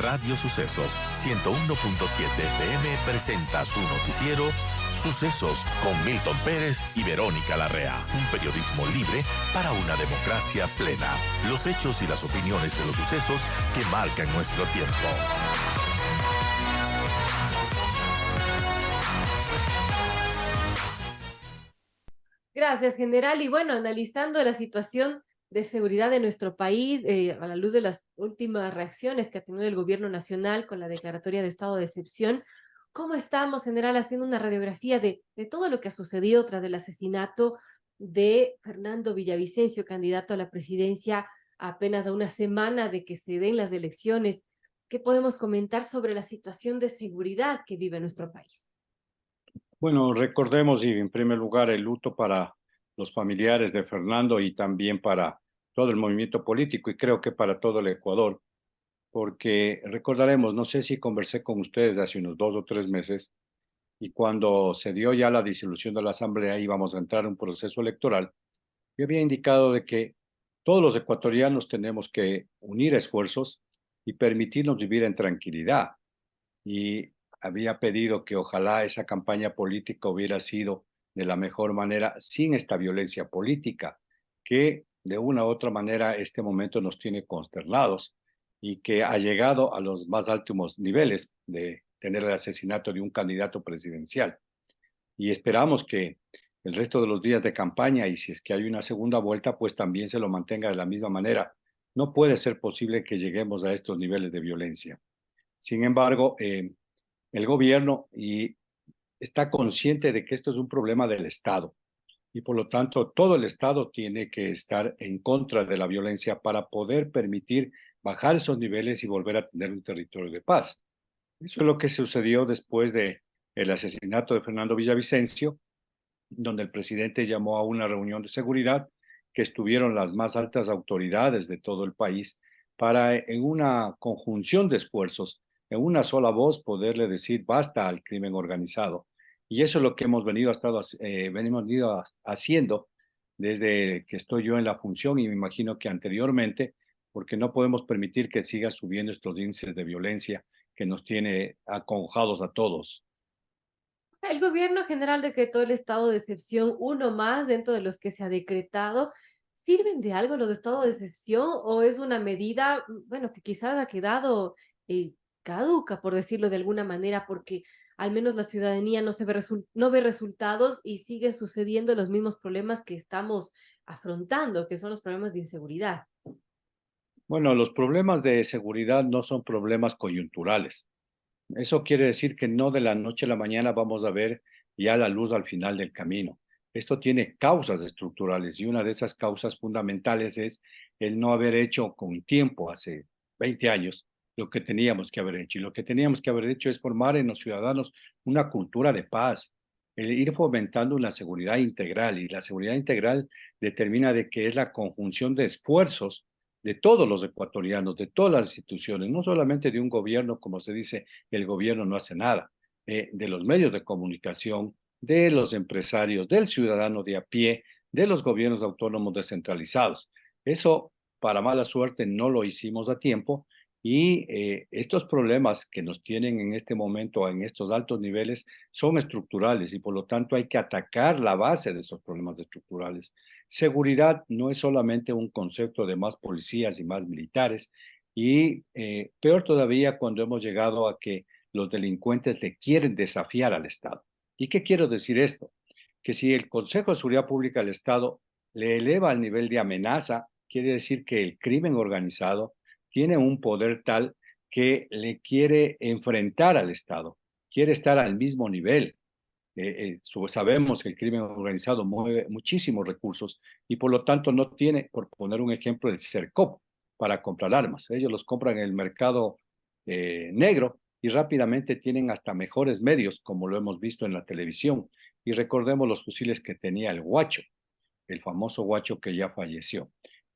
Radio Sucesos 101.7 FM presenta su noticiero Sucesos con Milton Pérez y Verónica Larrea. Un periodismo libre para una democracia plena. Los hechos y las opiniones de los sucesos que marcan nuestro tiempo. Gracias, general. Y bueno, analizando la situación de seguridad de nuestro país, a la luz de las últimas reacciones que ha tenido el gobierno nacional con la declaratoria de estado de excepción, ¿cómo estamos, general, haciendo una radiografía de todo lo que ha sucedido tras el asesinato de Fernando Villavicencio, candidato a la presidencia, apenas a una semana de que se den las elecciones? ¿Qué podemos comentar sobre la situación de seguridad que vive nuestro país? Bueno, recordemos y en primer lugar el luto para los familiares de Fernando y también para todo el movimiento político y creo que para todo el Ecuador, porque recordaremos, no sé si conversé con ustedes hace unos 2 o 3 meses y cuando se dio ya la disolución de la Asamblea íbamos a entrar en un proceso electoral, yo había indicado de que todos los ecuatorianos tenemos que unir esfuerzos y permitirnos vivir en tranquilidad y había pedido que ojalá esa campaña política hubiera sido de la mejor manera sin esta violencia política, que de una u otra manera este momento nos tiene consternados y que ha llegado a los más altos niveles de tener el asesinato de un candidato presidencial. Y esperamos que el resto de los días de campaña y si es que hay una segunda vuelta, pues también se lo mantenga de la misma manera. No puede ser posible que lleguemos a estos niveles de violencia. Sin embargo, el gobierno y está consciente de que esto es un problema del Estado y por lo tanto todo el Estado tiene que estar en contra de la violencia para poder permitir bajar esos niveles y volver a tener un territorio de paz. Eso es lo que sucedió después de el asesinato de Fernando Villavicencio, donde el presidente llamó a una reunión de seguridad que estuvieron las más altas autoridades de todo el país para, en una conjunción de esfuerzos, en una sola voz, poderle decir basta al crimen organizado. Y eso es lo que venimos venido haciendo desde que estoy yo en la función y me imagino que anteriormente, porque no podemos permitir que siga subiendo estos índices de violencia que nos tiene aconjados a todos. El gobierno general decretó el estado de excepción, uno más dentro de los que se ha decretado. ¿Sirven de algo los estados de excepción o es una medida, bueno, que quizás ha quedado eh, caduca, por decirlo de alguna manera, porque al menos la ciudadanía no ve resultados y sigue sucediendo los mismos problemas que estamos afrontando, que son los problemas de inseguridad? Bueno, los problemas de seguridad no son problemas coyunturales. Eso quiere decir que no de la noche a la mañana vamos a ver ya la luz al final del camino. Esto tiene causas estructurales y una de esas causas fundamentales es el no haber hecho con tiempo, hace 20 años, lo que teníamos que haber hecho. Y lo que teníamos que haber hecho es formar en los ciudadanos una cultura de paz, el ir fomentando una seguridad integral. Y la seguridad integral determina de que es la conjunción de esfuerzos de todos los ecuatorianos, de todas las instituciones, no solamente de un gobierno, como se dice, el gobierno no hace nada, de los medios de comunicación, de los empresarios, del ciudadano de a pie, de los gobiernos autónomos descentralizados. Eso, para mala suerte, no lo hicimos a tiempo y estos problemas que nos tienen en este momento en estos altos niveles son estructurales y por lo tanto hay que atacar la base de esos problemas estructurales. Seguridad no es solamente un concepto de más policías y más militares y peor todavía cuando hemos llegado a que los delincuentes le quieren desafiar al Estado. ¿Y qué quiero decir esto? Que si el Consejo de Seguridad Pública del Estado le eleva al nivel de amenaza, quiere decir que el crimen organizado tiene un poder tal que le quiere enfrentar al Estado, quiere estar al mismo nivel. Sabemos que el crimen organizado mueve muchísimos recursos y por lo tanto no tiene, por poner un ejemplo, el CERCOP para comprar armas. Ellos los compran en el mercado negro y rápidamente tienen hasta mejores medios, como lo hemos visto en la televisión. Y recordemos los fusiles que tenía el Guacho, el famoso Guacho que ya falleció.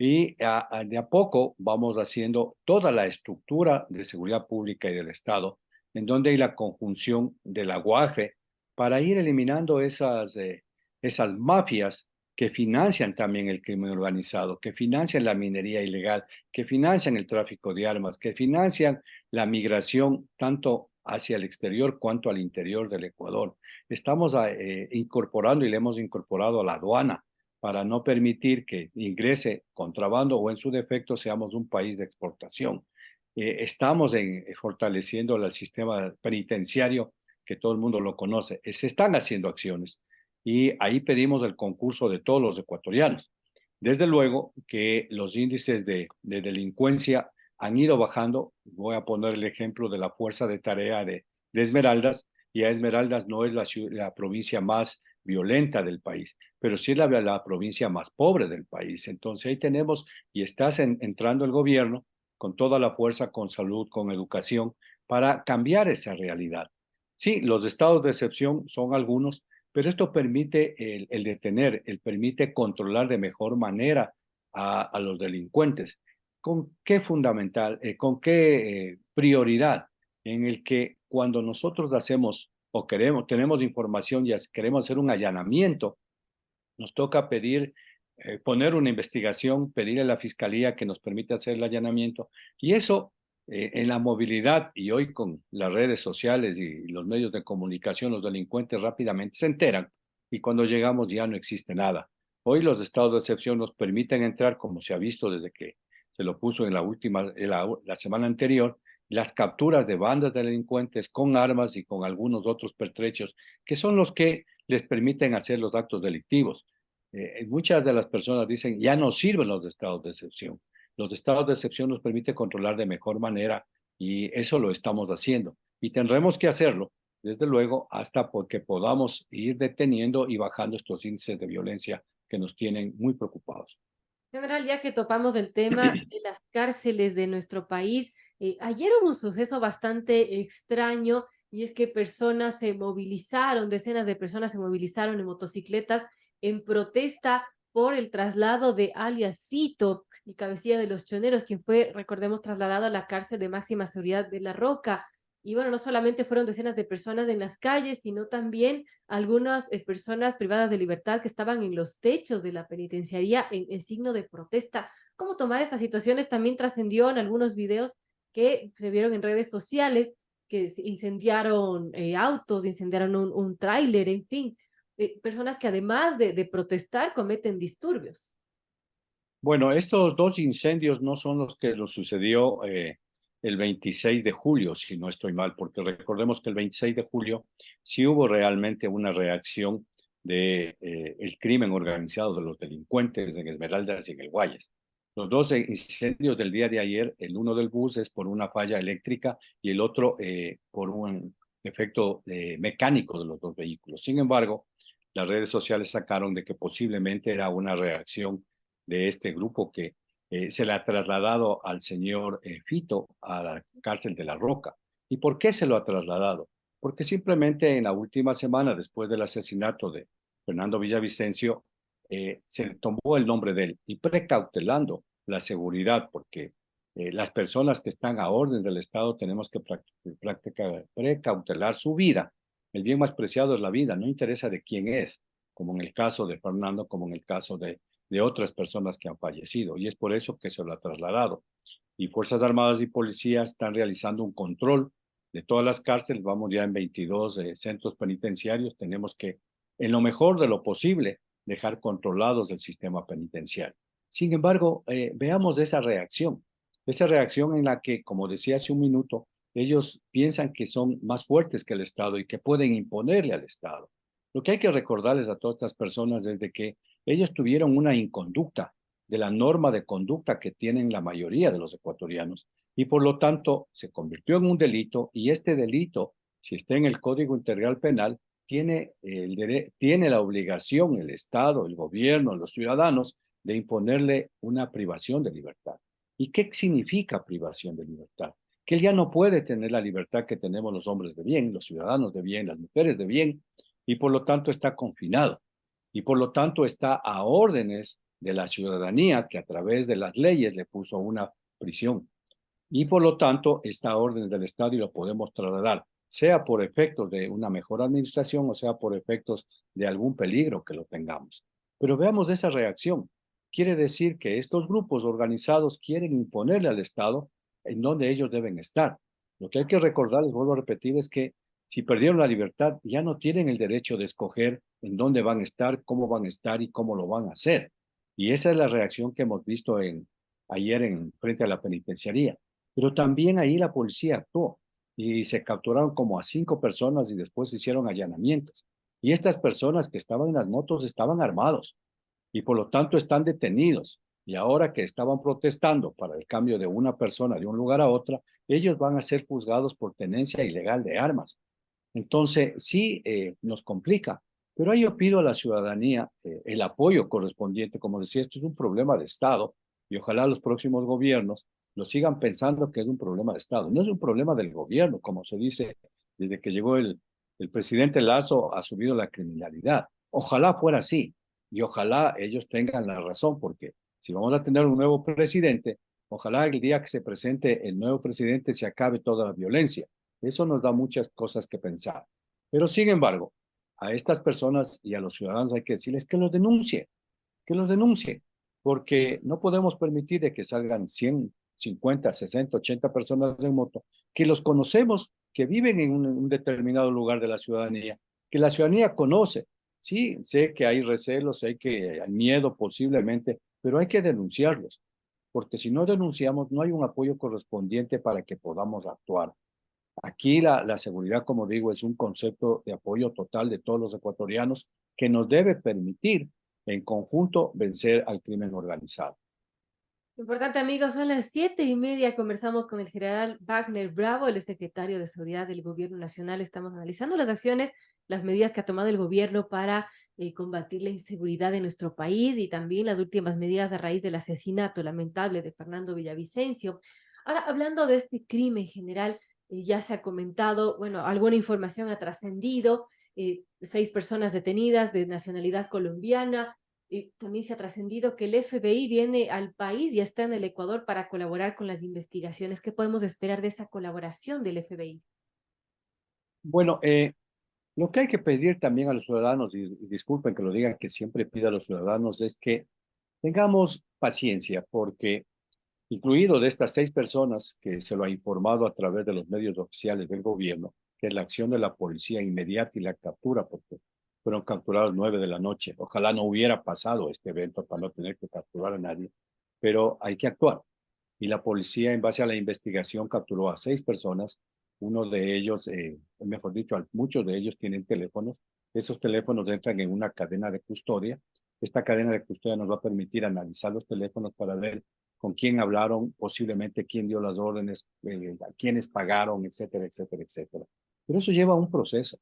Y de a poco vamos haciendo toda la estructura de seguridad pública y del Estado, en donde hay la conjunción del aguaje para ir eliminando esas mafias que financian también el crimen organizado, que financian la minería ilegal, que financian el tráfico de armas, que financian la migración tanto hacia el exterior cuanto al interior del Ecuador. Estamos incorporando y le hemos incorporado a la aduana para no permitir que ingrese contrabando o en su defecto seamos un país de exportación. Estamos fortaleciendo el sistema penitenciario, que todo el mundo lo conoce. Se están haciendo acciones y ahí pedimos el concurso de todos los ecuatorianos. Desde luego que los índices de delincuencia han ido bajando. Voy a poner el ejemplo de la fuerza de tarea de Esmeraldas, y a Esmeraldas no es la provincia más violenta del país, pero sí es la provincia más pobre del país. Entonces ahí tenemos, y entrando el gobierno con toda la fuerza, con salud, con educación, para cambiar esa realidad. Sí, los estados de excepción son algunos, pero esto permite el detener, permite controlar de mejor manera a los delincuentes. ¿Con qué fundamental, con qué prioridad? En el que cuando nosotros hacemos o tenemos información y queremos hacer un allanamiento, nos toca poner una investigación, pedirle a la fiscalía que nos permita hacer el allanamiento. Y eso, en la movilidad y hoy con las redes sociales y los medios de comunicación, los delincuentes rápidamente se enteran y cuando llegamos ya no existe nada. Hoy los estados de excepción nos permiten entrar, como se ha visto desde que se lo puso en la semana anterior, las capturas de bandas de delincuentes con armas y con algunos otros pertrechos, que son los que les permiten hacer los actos delictivos. Muchas de las personas dicen, ya no sirven los estados de excepción. Los estados de excepción nos permiten controlar de mejor manera y eso lo estamos haciendo. Y tendremos que hacerlo, desde luego, hasta porque podamos ir deteniendo y bajando estos índices de violencia que nos tienen muy preocupados. General, ya que topamos el tema de las cárceles de nuestro país, ayer hubo un suceso bastante extraño y es que personas se movilizaron, decenas de personas se movilizaron en motocicletas en protesta por el traslado de alias Fito, el cabecilla de los choneros, quien fue, recordemos, trasladado a la cárcel de máxima seguridad de La Roca. Y bueno, no solamente fueron decenas de personas en las calles, sino también algunas personas privadas de libertad que estaban en los techos de la penitenciaría en signo de protesta. ¿Cómo tomar estas situaciones? También trascendió en algunos videos que se vieron en redes sociales, que se incendiaron autos, incendiaron un tráiler, en fin, personas que además de protestar cometen disturbios. Bueno, estos dos incendios no son los que nos sucedió el 26 de julio, si no estoy mal, porque recordemos que el 26 de julio sí hubo realmente una reacción de el crimen organizado de los delincuentes en Esmeraldas y en el Guayas. Los dos incendios del día de ayer, el uno del bus es por una falla eléctrica y el otro por un efecto mecánico de los dos vehículos. Sin embargo, las redes sociales sacaron de que posiblemente era una reacción de este grupo que se le ha trasladado al señor Fito a la cárcel de La Roca. ¿Y por qué se lo ha trasladado? Porque simplemente en la última semana, después del asesinato de Fernando Villavicencio, se tomó el nombre de él y precautelando la seguridad, porque las personas que están a orden del Estado tenemos que precautelar su vida. El bien más preciado es la vida, no interesa de quién es, como en el caso de Fernando, como en el caso de otras personas que han fallecido, y es por eso que se lo ha trasladado. Y Fuerzas Armadas y Policías están realizando un control de todas las cárceles, vamos ya en 22 centros penitenciarios, tenemos que, en lo mejor de lo posible, dejar controlados el sistema penitenciario. Sin embargo, veamos esa reacción en la que, como decía hace un minuto, ellos piensan que son más fuertes que el Estado y que pueden imponerle al Estado. Lo que hay que recordarles a todas estas personas es de que ellos tuvieron una inconducta de la norma de conducta que tienen la mayoría de los ecuatorianos y por lo tanto se convirtió en un delito y este delito, si está en el Código Integral Penal, tiene la obligación el Estado, el gobierno, los ciudadanos de imponerle una privación de libertad. ¿Y qué significa privación de libertad? Que él ya no puede tener la libertad que tenemos los hombres de bien, los ciudadanos de bien, las mujeres de bien, y por lo tanto está confinado y por lo tanto está a órdenes de la ciudadanía que a través de las leyes le puso una prisión y por lo tanto está a órdenes del Estado y lo podemos trasladar, sea por efectos de una mejor administración o sea por efectos de algún peligro que lo tengamos. Pero veamos esa reacción. Quiere decir que estos grupos organizados quieren imponerle al Estado en donde ellos deben estar. Lo que hay que recordar, les vuelvo a repetir, es que si perdieron la libertad, ya no tienen el derecho de escoger en dónde van a estar, cómo van a estar y cómo lo van a hacer. Y esa es la reacción que hemos visto ayer frente a la penitenciaría. Pero también ahí la policía actuó y se capturaron como a 5 personas y después hicieron allanamientos. Y estas personas que estaban en las motos estaban armados y por lo tanto están detenidos. Y ahora que estaban protestando para el cambio de una persona de un lugar a otra, ellos van a ser juzgados por tenencia ilegal de armas. Entonces, sí, nos complica, pero ahí yo pido a la ciudadanía el apoyo correspondiente. Como decía, esto es un problema de Estado y ojalá los próximos gobiernos lo sigan pensando que es un problema de Estado. No es un problema del gobierno, como se dice desde que llegó el presidente Lazo, ha subido la criminalidad. Ojalá fuera así y ojalá ellos tengan la razón, porque si vamos a tener un nuevo presidente, ojalá el día que se presente el nuevo presidente se acabe toda la violencia. Eso nos da muchas cosas que pensar. Pero sin embargo, a estas personas y a los ciudadanos hay que decirles que los denuncie, porque no podemos permitir de que salgan 100, 50, 60, 80 personas en moto, que los conocemos, que viven en un determinado lugar de la ciudadanía, que la ciudadanía conoce. Sí, sé que hay recelos, sé que hay miedo posiblemente, pero hay que denunciarlos, porque si no denunciamos, no hay un apoyo correspondiente para que podamos actuar. Aquí la seguridad, como digo, es un concepto de apoyo total de todos los ecuatorianos que nos debe permitir en conjunto vencer al crimen organizado. Importante, amigos, son las 7:30. Conversamos con el general Wagner Bravo, el secretario de Seguridad del Gobierno Nacional. Estamos analizando las acciones, las medidas que ha tomado el gobierno para combatir la inseguridad de nuestro país y también las últimas medidas a raíz del asesinato lamentable de Fernando Villavicencio. Ahora, hablando de este crimen general, ya se ha comentado, bueno, alguna información ha trascendido, 6 personas detenidas de nacionalidad colombiana. Y también se ha trascendido que el FBI viene al país y está en el Ecuador para colaborar con las investigaciones. ¿Qué podemos esperar de esa colaboración del FBI? Bueno, lo que hay que pedir también a los ciudadanos, y disculpen que lo digan, que siempre pido a los ciudadanos, es que tengamos paciencia, porque incluido de estas 6 personas que se lo ha informado a través de los medios oficiales del gobierno, que es la acción de la policía inmediata y la captura, porque fueron capturados 9 de la noche. Ojalá no hubiera pasado este evento para no tener que capturar a nadie, pero hay que actuar. Y la policía, en base a la investigación, capturó a 6 personas. Uno de ellos, mejor dicho, muchos de ellos tienen teléfonos. Esos teléfonos entran en una cadena de custodia. Esta cadena de custodia nos va a permitir analizar los teléfonos para ver con quién hablaron, posiblemente quién dio las órdenes, a quiénes pagaron, etcétera, etcétera, etcétera. Pero eso lleva un proceso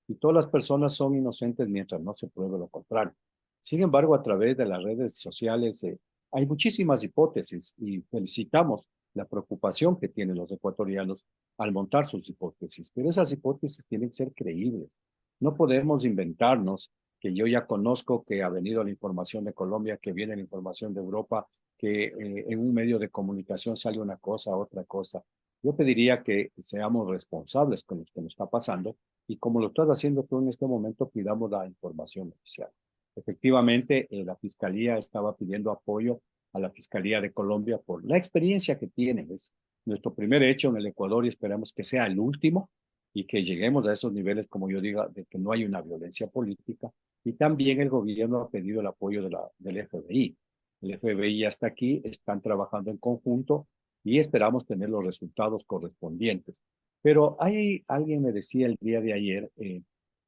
y todas las personas son inocentes mientras no se pruebe lo contrario. Sin embargo, a través de las redes sociales hay muchísimas hipótesis y felicitamos la preocupación que tienen los ecuatorianos al montar sus hipótesis, pero esas hipótesis tienen que ser creíbles. No podemos inventarnos que yo ya conozco que ha venido la información de Colombia, que viene la información de Europa, que en un medio de comunicación sale una cosa, otra cosa. Yo pediría que seamos responsables con lo que nos está pasando y como lo estás haciendo tú en este momento, pidamos la información oficial. Efectivamente, la Fiscalía estaba pidiendo apoyo a la Fiscalía de Colombia por la experiencia que tienen. Es nuestro primer hecho en el Ecuador y esperamos que sea el último y que lleguemos a esos niveles, como yo diga, de que no hay una violencia política. Y también el gobierno ha pedido el apoyo del FBI. El FBI ya está aquí, están trabajando en conjunto y esperamos tener los resultados correspondientes. Pero alguien me decía el día de ayer,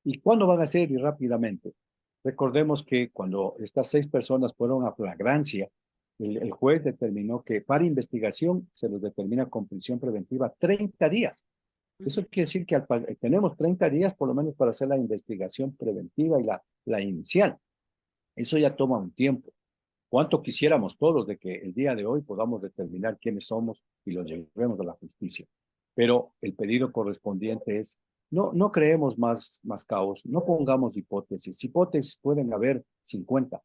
¿y cuándo van a ser? Y rápidamente. Recordemos que cuando estas 6 personas fueron a flagrancia, el juez determinó que para investigación se los determina con prisión preventiva 30 días. Eso quiere decir que tenemos 30 días por lo menos para hacer la investigación preventiva y la inicial. Eso ya toma un tiempo. ¿Cuánto quisiéramos todos de que el día de hoy podamos determinar quiénes somos y los llevemos a la justicia? Pero el pedido correspondiente es, no creemos más caos, no pongamos hipótesis. Hipótesis pueden haber 50.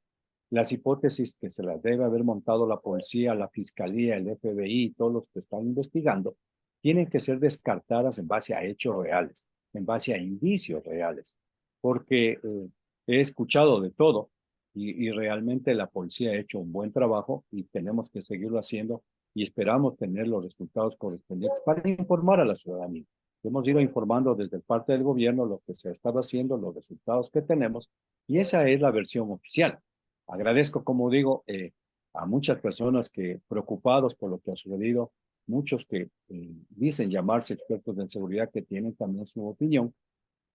Las hipótesis que se las debe haber montado la policía, la fiscalía, el FBI y todos los que están investigando, tienen que ser descartadas en base a hechos reales, en base a indicios reales, porque he escuchado de todo y realmente la policía ha hecho un buen trabajo y tenemos que seguirlo haciendo y esperamos tener los resultados correspondientes para informar a la ciudadanía. Hemos ido informando desde parte del gobierno lo que se ha estado haciendo, los resultados que tenemos, y esa es la versión oficial. Agradezco, como digo, a muchas personas que preocupados por lo que ha sucedido, muchos que dicen llamarse expertos en seguridad que tienen también su opinión,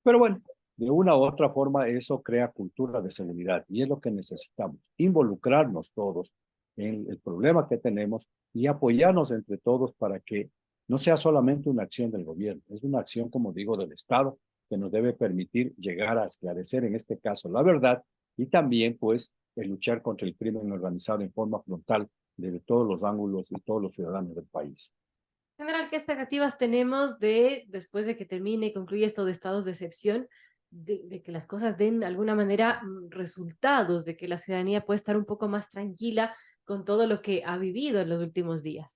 pero bueno, de una u otra forma eso crea cultura de seguridad y es lo que necesitamos, involucrarnos todos en el problema que tenemos y apoyarnos entre todos para que no sea solamente una acción del gobierno, es una acción, como digo, del Estado que nos debe permitir llegar a esclarecer en este caso la verdad y también pues el luchar contra el crimen organizado en forma frontal desde todos los ángulos y todos los ciudadanos del país. General, ¿qué expectativas tenemos de, después de que termine y concluya esto de estados de excepción, de que las cosas den de alguna manera resultados, de que la ciudadanía pueda estar un poco más tranquila con todo lo que ha vivido en los últimos días?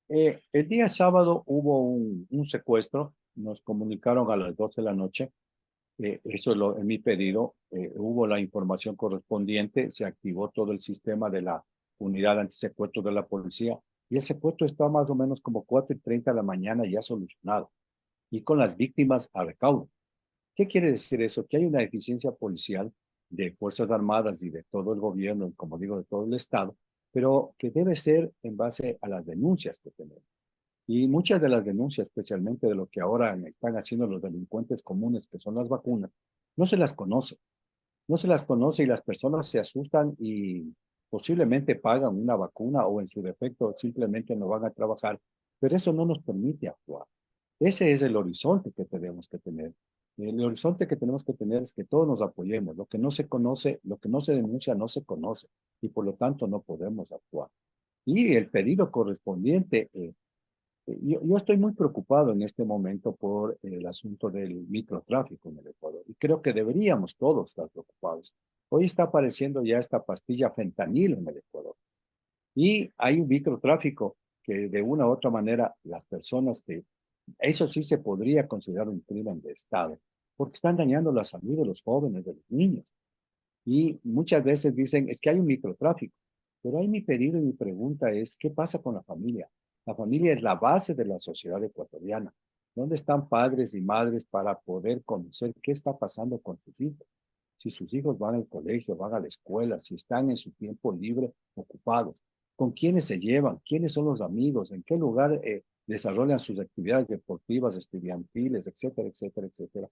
El día sábado hubo un secuestro, nos comunicaron a las 12 de la noche, eso es en mi pedido, hubo la información correspondiente, se activó todo el sistema de la unidad antisecuestro de la policía y el secuestro está más o menos como 4:30 de la mañana ya solucionado y con las víctimas a recaudo. ¿Qué quiere decir eso? Que hay una eficiencia policial de Fuerzas Armadas y de todo el gobierno, y como digo, de todo el Estado, pero que debe ser en base a las denuncias que tenemos. Y muchas de las denuncias, especialmente de lo que ahora están haciendo los delincuentes comunes, que son las vacunas, no se las conoce. No se las conoce y las personas se asustan y posiblemente pagan una vacuna o en su defecto simplemente no van a trabajar, pero eso no nos permite actuar. Ese es el horizonte que tenemos que tener. El horizonte que tenemos que tener es que todos nos apoyemos. Lo que no se conoce, lo que no se denuncia, no se conoce y por lo tanto no podemos actuar. Y el pedido correspondiente yo estoy muy preocupado en este momento por el asunto del microtráfico en el Ecuador y creo que deberíamos todos estar preocupados. Hoy está apareciendo ya esta pastilla fentanilo en el Ecuador y hay un microtráfico que de una u otra manera las personas que, eso sí se podría considerar un crimen de Estado, porque están dañando la salud de los jóvenes, de los niños. Y muchas veces dicen, es que hay un microtráfico. Pero ahí mi pedido y mi pregunta es, ¿qué pasa con la familia? La familia es la base de la sociedad ecuatoriana. ¿Dónde están padres y madres para poder conocer qué está pasando con sus hijos? Si sus hijos van al colegio, van a la escuela, si están en su tiempo libre ocupados, con quiénes se llevan, quiénes son los amigos, en qué lugar desarrollan sus actividades deportivas, estudiantiles, etcétera, etcétera, etcétera.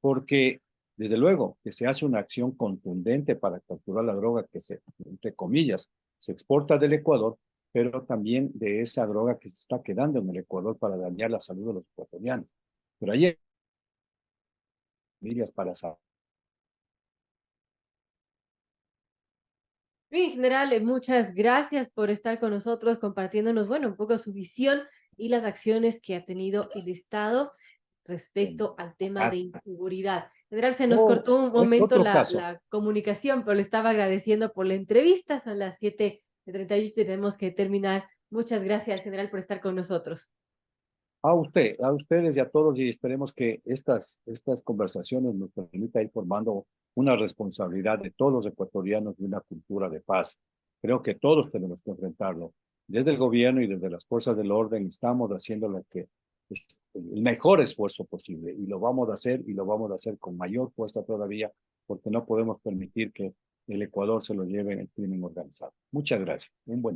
Porque desde luego que se hace una acción contundente para capturar la droga que se, entre comillas, se exporta del Ecuador, pero también de esa droga que se está quedando en el Ecuador para dañar la salud de los ecuatorianos. Pero hay familias para saber. Bien, general, muchas gracias por estar con nosotros compartiéndonos, bueno, un poco su visión y las acciones que ha tenido el Estado respecto al tema de inseguridad. General, se nos O cortó un hay momento otro caso. la comunicación, pero le estaba agradeciendo por la entrevista. Son las 7:38, tenemos que terminar. Muchas gracias, general, por estar con nosotros. A ustedes y a todos, y esperemos que estas conversaciones nos permitan ir formando una responsabilidad de todos los ecuatorianos de una cultura de paz. Creo que todos tenemos que enfrentarlo. Desde el gobierno y desde las fuerzas del orden estamos haciendo lo que es el mejor esfuerzo posible y lo vamos a hacer y lo vamos a hacer con mayor fuerza todavía porque no podemos permitir que el Ecuador se lo lleve el crimen organizado. Muchas gracias. Un buen día.